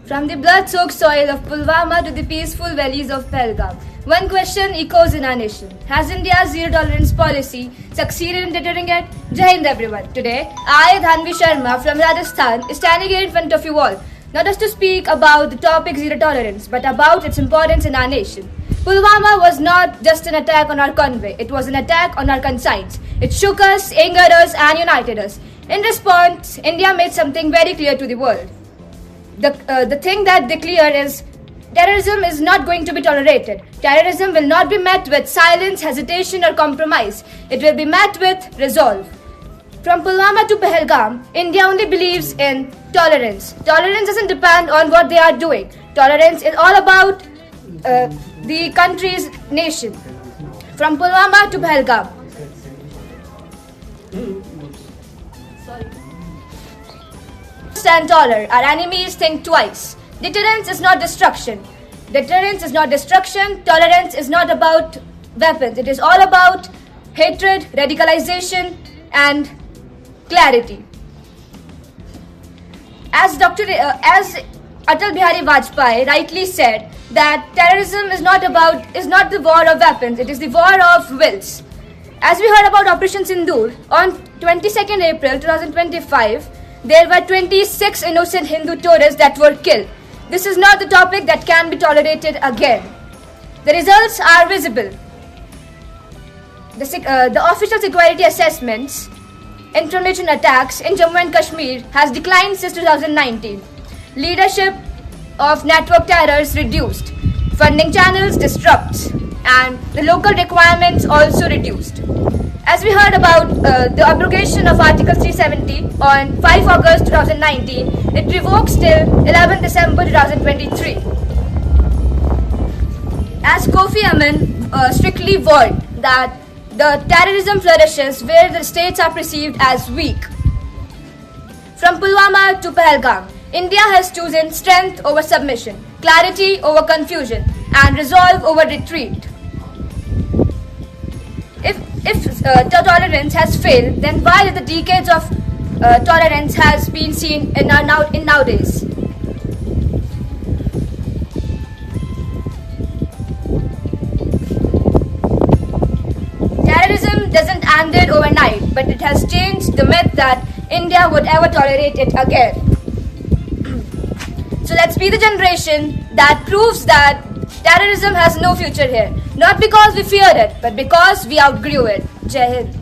From the blood-soaked soil of Pulwama to the peaceful valleys of Pahalgam, one question echoes in our nation. Has India's zero-tolerance policy succeeded in deterring it? Jai Hind everyone. Today, I, Dhanvi Sharma from Rajasthan, is standing here in front of you all, not just to speak about the topic zero tolerance, but about its importance in our nation. Pulwama was not just an attack on our convoy, it was an attack on our conscience. It shook us, angered us, and united us. In response, India made something very clear to the world. The thing that they clear is terrorism is not going to be tolerated. Terrorism will not be met with silence, hesitation, or compromise. It will be met with resolve. From Pulwama to Pahalgam, India only believes in tolerance. Tolerance doesn't depend on what they are doing. Tolerance is all about the country's nation. From Pulwama to Pahalgam. Stand taller. Our enemies think twice. Deterrence is not destruction. Deterrence is not destruction. Tolerance is not about weapons. It is all about hatred, radicalization, and clarity. As Atal Bihari Vajpayee rightly said, that terrorism is not the war of weapons. It is the war of wills. As we heard about Operation Sindoor, on 22nd April 2025, there were 26 innocent Hindu tourists that were killed. This is not the topic that can be tolerated again. The results are visible. The official security assessments, information attacks in Jammu and Kashmir has declined since 2019. Leadership of network terrors reduced. Funding channels disrupts. And the local requirements also reduced. As we heard about the abrogation of Article 370 on 5 August 2019, it revokes till 11 December 2023. As Kofi Annan strictly warned that the terrorism flourishes where the states are perceived as weak. From Pulwama to Pahalgam, India has chosen strength over submission, clarity over confusion, and resolve over retreat. If tolerance has failed, then why the decades of tolerance has been seen in nowadays? Terrorism doesn't end it overnight, but it has changed the myth that India would ever tolerate it again. So let's be the generation that proves that terrorism has no future here. Not because we fear it, but because we outgrew it. Jai Hind.